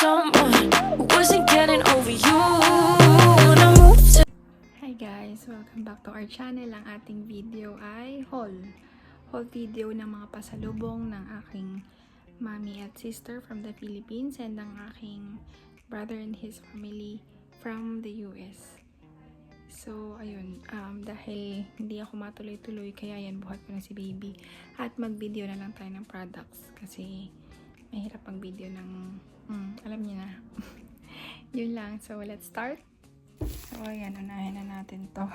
someone who wasn't getting over you. When I moved to Hi guys! Welcome back to our channel. Ang ating video ay haul video ng mga pasalubong ng aking mommy at sister from the Philippines and ng aking brother and his family from the US. So, ayun, dahil hindi ako matuloy-tuloy, kaya yan, buhat ko na si baby. At mag-video na lang tayo ng products kasi mahirap ang video ng, alam niyo na. Yun lang. So, let's start. So, ayan, unahin na natin to.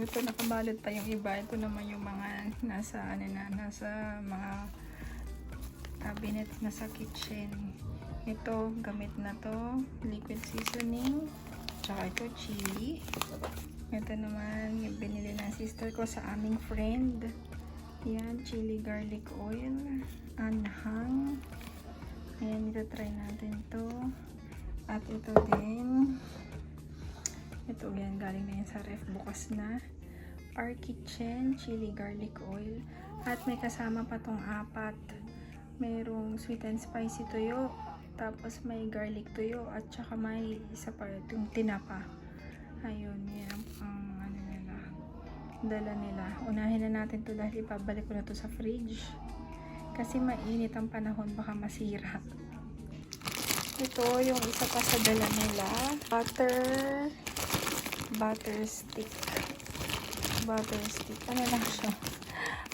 Ito, nakabalot pa yung iba. Ito naman yung mga nasa mga cabinet na sa kitchen. Ito, gamit na to. Liquid seasoning. Tsaka ito, chili. Ito naman, yung binili ng sister ko sa aming friend. Yan, chili garlic oil. Anhang. Ayan, ito-try natin to. At ito din. Ito yan, galing na yan sa ref. Bukas na. Our Kitchen, chili garlic oil. At may kasama pa tong apat. Mayroong sweet and spicy tuyo. Tapos may garlic tuyo. At saka may isa pa yung tinapa. Ayun, yan ang dala nila. Unahin na natin to dahil ipabalik ko na to sa fridge. Kasi mainit ang panahon, baka masira. Ito yung isa pa sa dala nila. Butter stick. Ano lang siya?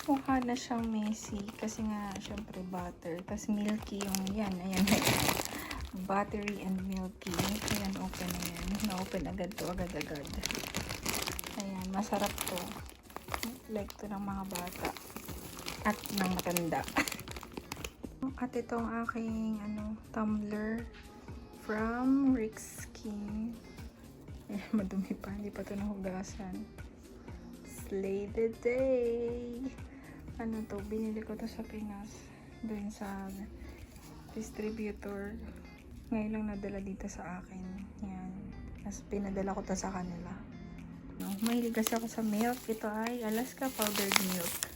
Mukha na siyang messy. Kasi nga, syempre butter. Tapos milky yung yan. Ayan. Buttery and milky. Ayan, open na yan. Na-open agad to. Agad-agad. Ayan, masarap to. Like to ng mga bata. At ng matanda. At itong aking tumbler from Rick's Skin. Eh, madumi pa, hindi pa ito nahugasan. Slay the day! Ano to, binili ko to sa Pinas. Doon sa distributor. Ngayon lang nadala dito sa akin. Yan. Tapos pinadala ko to sa kanila. Mahilig kasi ako sa milk. Ito ay Alaska powdered milk.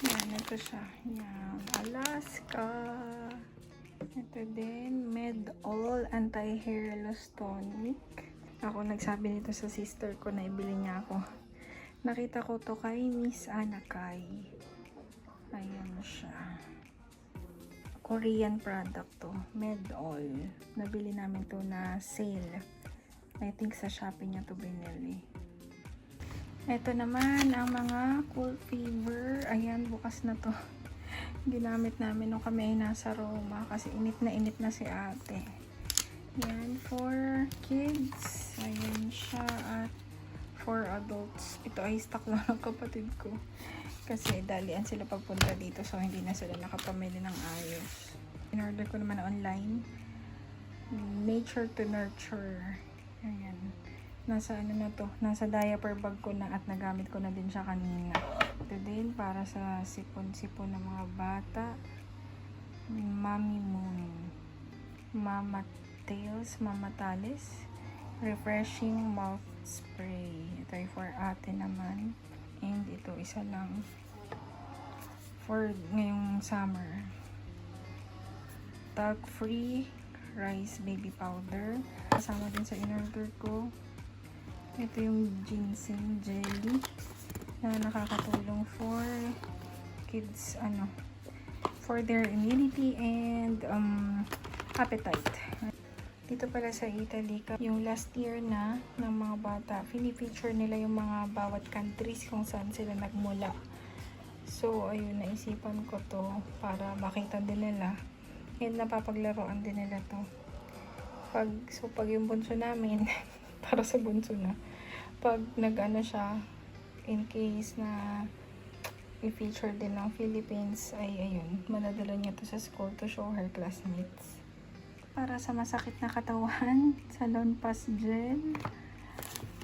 Yan, ito siya. Yan, Alaska. Ito din, Med-All Anti-Hair Loss Tonic. Ako nagsabi nito sa sister ko na ibili niya ako. Nakita ko to kay Miss Anakay. Ayan siya. Korean product to. Med-All. Nabili namin to na sale. I think sa Shopee niya to binili. Ito naman ang mga Cool Fever. Ayan, bukas na to. Ginamit namin nung kami ay nasa Roma kasi init na si ate. Yan, for kids. Ayan siya. At for adults. Ito ay stock lang ng kapatid ko. Kasi dalian sila pagpunta dito so hindi na sila nakapamili ng ayos. In-order ko naman online. Nature to Nurture. Ayan. Nasa na to, nasa diaper bag ko na at nagamit ko na din siya kanina. Ito din para sa sipon-sipon ng mga bata. Mommy Moon. Mama Tails, Mama Talis. Refreshing mouth spray. Ito ay for ate naman. And ito isa lang for ngayong summer. Talc free rice baby powder. Kasama din sa in-order ko. Ito yung ginseng jelly na nakakatulong for kids, for their immunity and appetite. Dito pala sa Italy, yung last year na ng mga bata, fini-feature nila yung mga bawat countries kung saan sila nagmula. So, ayun, naisipan ko to para makita din nila and napapaglaruan din nila to. Pag yung bunso namin, para sa bunso na, pag nag-ano siya, in case na i-feature din ng Philippines, ay ayun, manadala niya to sa school to show her classmates. Para sa masakit na katawan, Salon Pass Gel.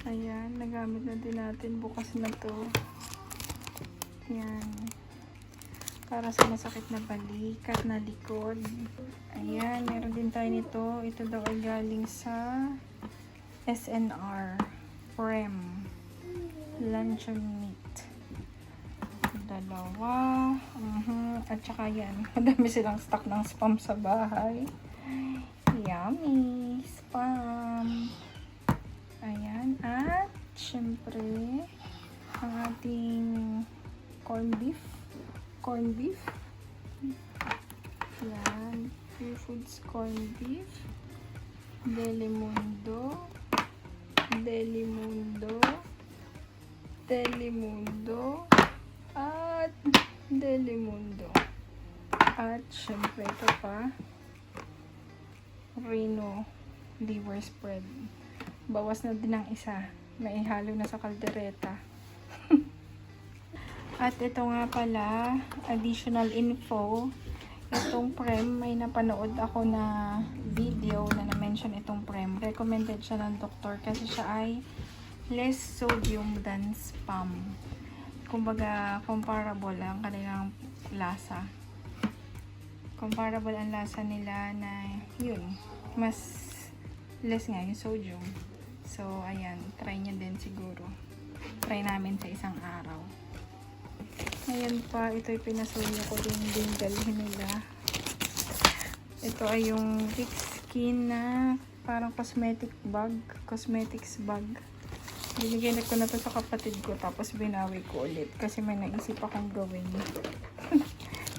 Ayan, nagamit na din natin, bukas na to. Ayan. Para sa masakit na balikat na likod. Ayan, meron din tayo nito. Ito daw ay galing sa SNR. Prem. Luncheon meat. Dalawa. At saka yan, madami silang stock ng spam sa bahay. Yummy! Spam! Ayan. At, syempre, ang ating corned beef. Corned beef. Yan. Pure Foods corned beef. Delimundo. Delimundo. Delimundo. At Delimundo. At syempre ito pa. Reno liver spread. Bawas na din ang isa. Naihalo na sa kaldereta. At ito nga pala, additional info. Itong Prem, may napanood ako na video na na-mention itong Prem. Recommended siya ng doktor kasi siya ay less sodium than spam. Kumbaga, comparable ang kanilang lasa. Comparable ang lasa nila na yun, mas less nga yung sodium. So, ayan, try nyo din siguro. Try namin sa isang araw. Ngayon pa, ito'y pinasuyo ko din dalhin nila. Ito ay yung thick skin na parang cosmetics bag. Binigyan ko na to sa kapatid ko, tapos binawi ko ulit kasi may naisip akong gawin.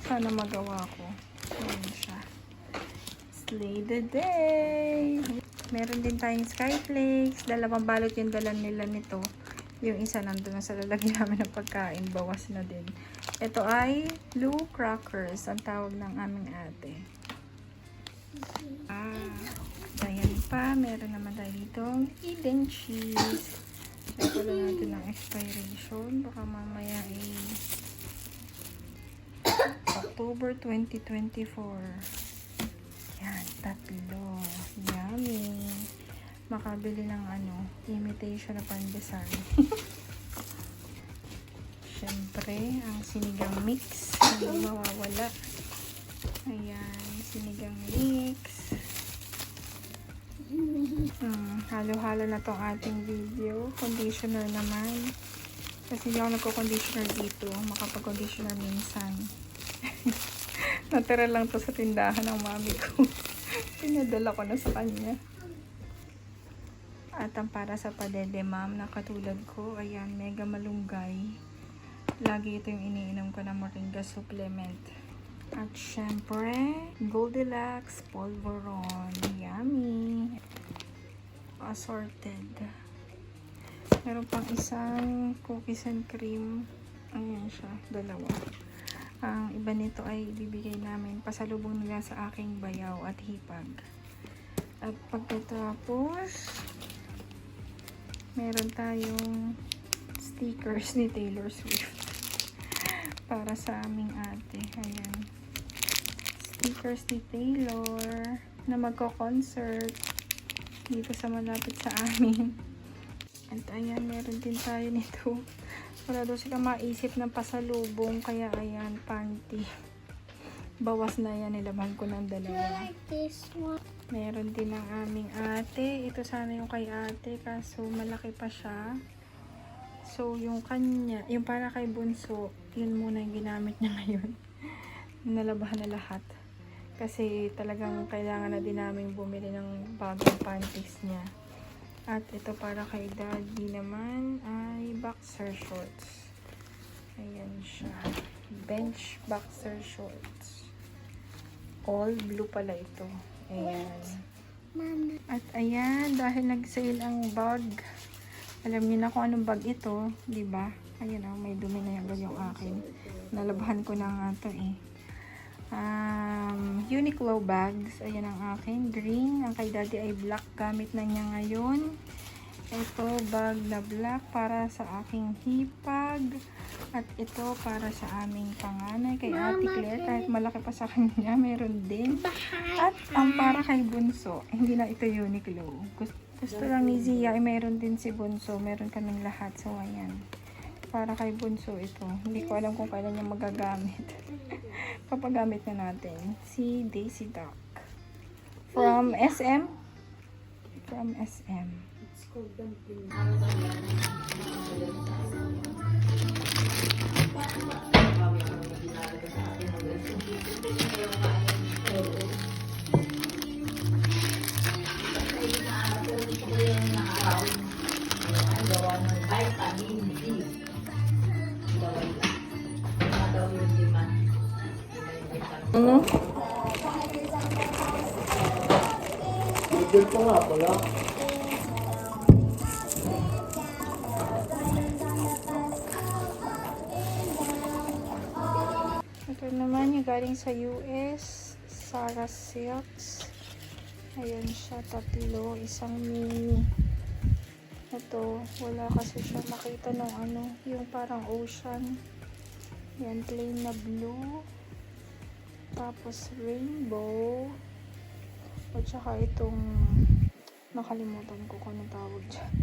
Sana magawa ko. Ayan siya. Slay the day! Meron din tayong Skyflakes. 2 balot yung dala nila nito. Yung isa nandun na sa lalagyan namin ng pagkain. Bawas na din. Ito ay Blue Crackers. Ang tawag ng aming ate. Ayan pa. Meron naman tayo ditong Eden cheese. Ito lang natin ng expiration. Baka mamaya ay October 2024. Yan. 3. Yummy. Makabili ng imitation na pandesal. Syempre, ang sinigang mix. Hindi mawawala. Ayan, sinigang mix. Halo-halo na tong ating video. Conditioner naman. Kasi hindi ako nagko-conditioner dito. Makapag-conditioner minsan. Natira lang to sa tindahan ng mami ko. Pinadala ko na sa kanya. At ang para sa padedemam na katulad ko, ayan, mega malunggay. Lagi ito yung iniinom ko na moringa supplement. At syempre, Goldilocks Polvoron. Yummy! Assorted. Meron pang isang cookies and cream. Ayan siya, 2. Ang iba nito ay ibibigay namin. Pasalubong nila sa aking bayaw at hipag. At pagkatapos, meron tayong stickers ni Taylor Swift para sa aming ate. Ayan. Stickers ni Taylor na magko-concert dito sa malapit sa amin. At ayan, meron din tayo nito. Wala daw sila maisip ng pasalubong. Kaya ayan, panty. Bawas na yan. Nilaban ko ng 2. Like this one. Meron din ang aming ate. Ito sana yung kay ate. Kaso malaki pa siya. So yung kanya, yung para kay bunso, yun muna yung ginamit niya ngayon. Nalabahan na lahat. Kasi talagang kailangan na din namin bumili ng bagong panties niya. At ito para kay daddy naman ay boxer shorts. Ayan siya. Bench boxer shorts. All blue pala ito. Ayan. Mama. At ayan, dahil nag-sale ang bag. Alam niyo na kung anong bag ito, di ba? Ayan oh, may dumi na yung bag yung akin. Nalabahan ko na nga ito eh. Uniqlo bags. Ayan ang akin. Green. Ang kay daddy ay black. Gamit na niya ngayon. Ito, bag na black para sa aking hipag. At ito para sa aming panganay. Kay Ate Claire. Kahit malaki pa sa kanya, meron din. At ang para kay bunso. Hindi na ito Uniqlo. Gusto lang ni Zia ay meron din si bunso. Meron kaming lahat. So, ayan. Para kay bunso ito. Hindi ko alam kung kailan niya magagamit. Papagamit na natin. Si Daisy Duck. From SM. From SM. Ano? Bigyan ko nga pala. Ito naman yung galing sa US. Sarah Silks. Ayan siya, tatlo. Isang mini. Ito, wala kasi siya makita nung ano, yung parang ocean. Yan, plain na blue. Tapos rainbow. At saka itong, nakalimutan ko kung anong tawag dyan.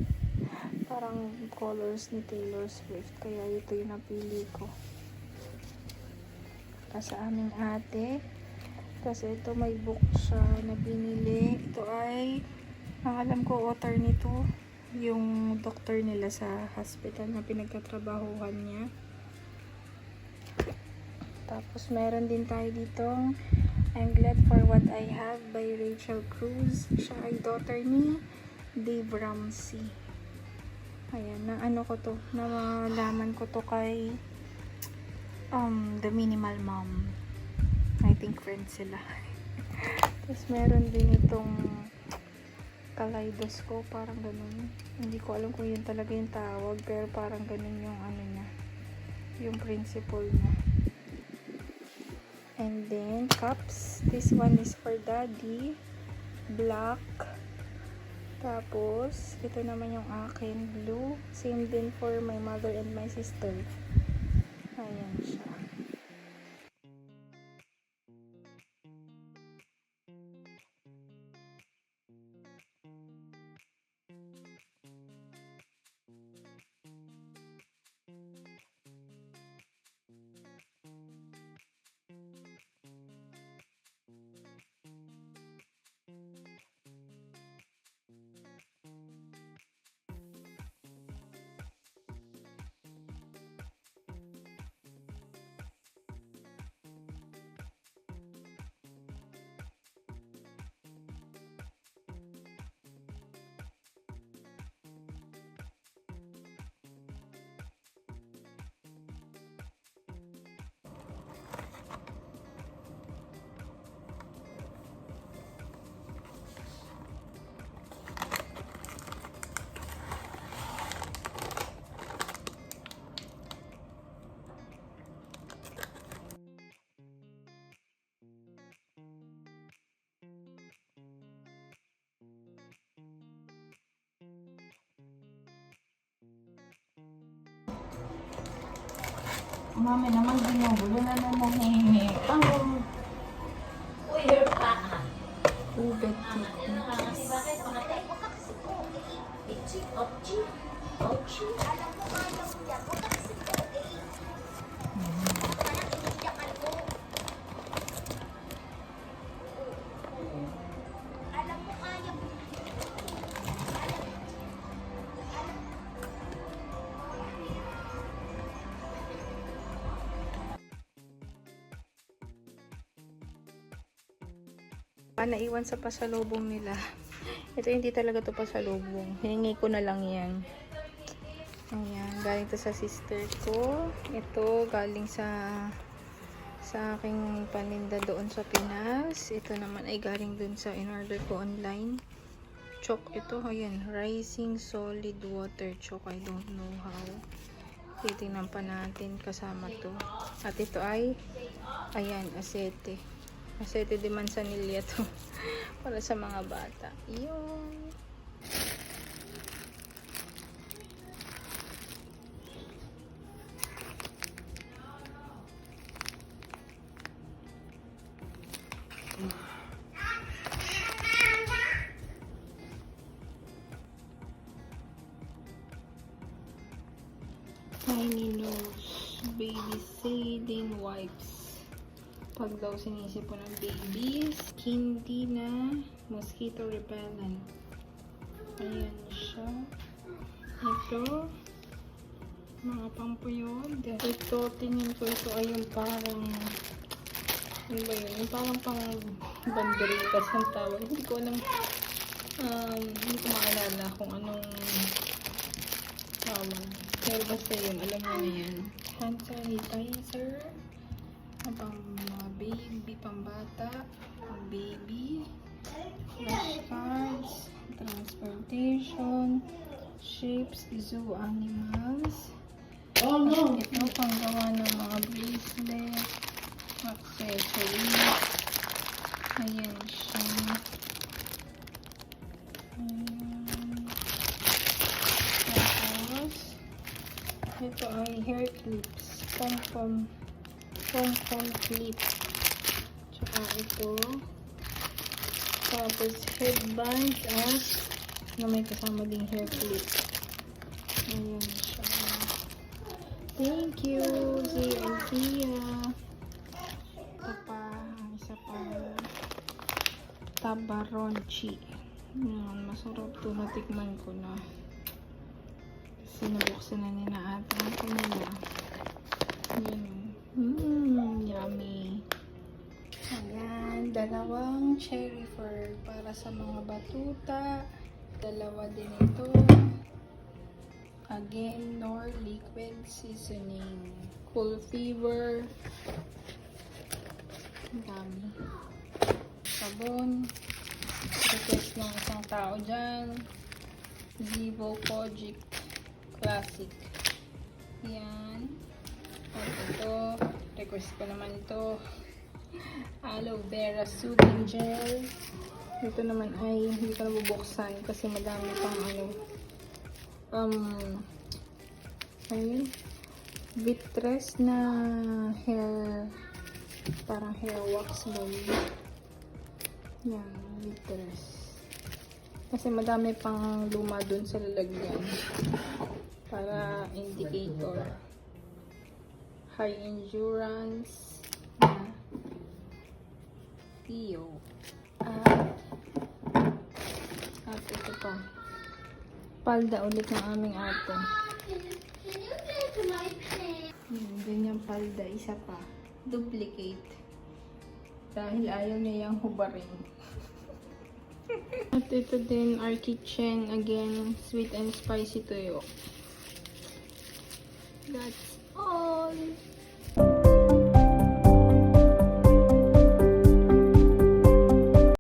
Parang colors ni Taylor Swift. Kaya ito yung napili ko. Sa aming ate. Kasi ito may book siya na binili. Ito ay, ang alam ko, author nito. Yung doctor nila sa hospital na pinagkatrabahuhan niya. Tapos meron din tayo ditong I'm Glad for What I Have by Rachel Cruz. Siya ay daughter ni Dave Ramsey. Ayan, na ano ko to, nalaman ko to kay The Minimal Mom. I think friends sila. Tapos meron din itong kaleidoscope, parang ganun. Hindi ko alam kung yun talaga yung tawag, pero parang ganun yung ano niya, yung principle niya. And then cups, this one is for daddy, black. Tapos ito naman yung akin, blue. Same din for my mother and my sister. Ayan siya. Mami naman ginugulo na naman hihingi. Ang Ubet cake. Naiwan sa pasalubong nila. Ito hindi talaga to pasalubong. Hiningi ko na lang yan. Ayan, galing to sa sister ko. Ito galing sa aking paninda doon sa Pinas. Ito naman ay galing dun sa in-order ko online. Chalk ito. Ayan, Rising Solid Water Chalk. I don't know how. Titingnan pa natin kasama to. At ito ay ayan, Acete. Acete de Manzanilla to. Para sa mga bata. Yun. Tiny Nose Baby Saline Wipes. Pag daw sinisipon ng baby, Skindy na mosquito repellent. Ayan siya. Ito, mga pampuyod. Ito, tingin ko ito ay yung parang, ano ba yun? Yung parang pang banderitas ang tawag. Hindi ko alam, hindi ko maalala kung anong tawag. Pero basta yun, alam mo na yan. Hand sanitizer. Habang mga baby, pambata, pang baby, flashcards, transportation, shapes, zoo animals. Ito, panggawa ng mga bracelet, accessories. Ayan siya. Ayan. Tapos, ito ay hair clips. Pom-pom clip. Tsaka ito. Tapos, headbands at na may kasama ding hair clip. Ayan siya. Thank you, Zia and Tia. Ito pa, ang isa pang tabaronchi. Masarap to. Natikman ko na. Sinabuksan na ni na ate ang kanila. Yummy. Ayan, dalawang cherry fur para sa mga batuta. Dalawa din ito. Again, Nor liquid seasoning. Cool fever. Ang dami. Sabon. Request ng isang tao dyan. Zivo Kojic Classic. Yan. At ito. Request ko naman ito. Aloe vera soothing gel. Ito naman ay hindi ko nabubuksan kasi madami pang ayun, Vitres na hair, parang hair wax balm. Yan, Vitres. Kasi madami pang luma dun sa lalagyan para indicator. High endurance na Tio. At ito pa. Palda ulit ng aming ate. Ganyan palda. Isa pa. Duplicate. Dahil ayaw niya yung hubarin. At ito din, our kitchen. Again, sweet and spicy tuyo. That's all.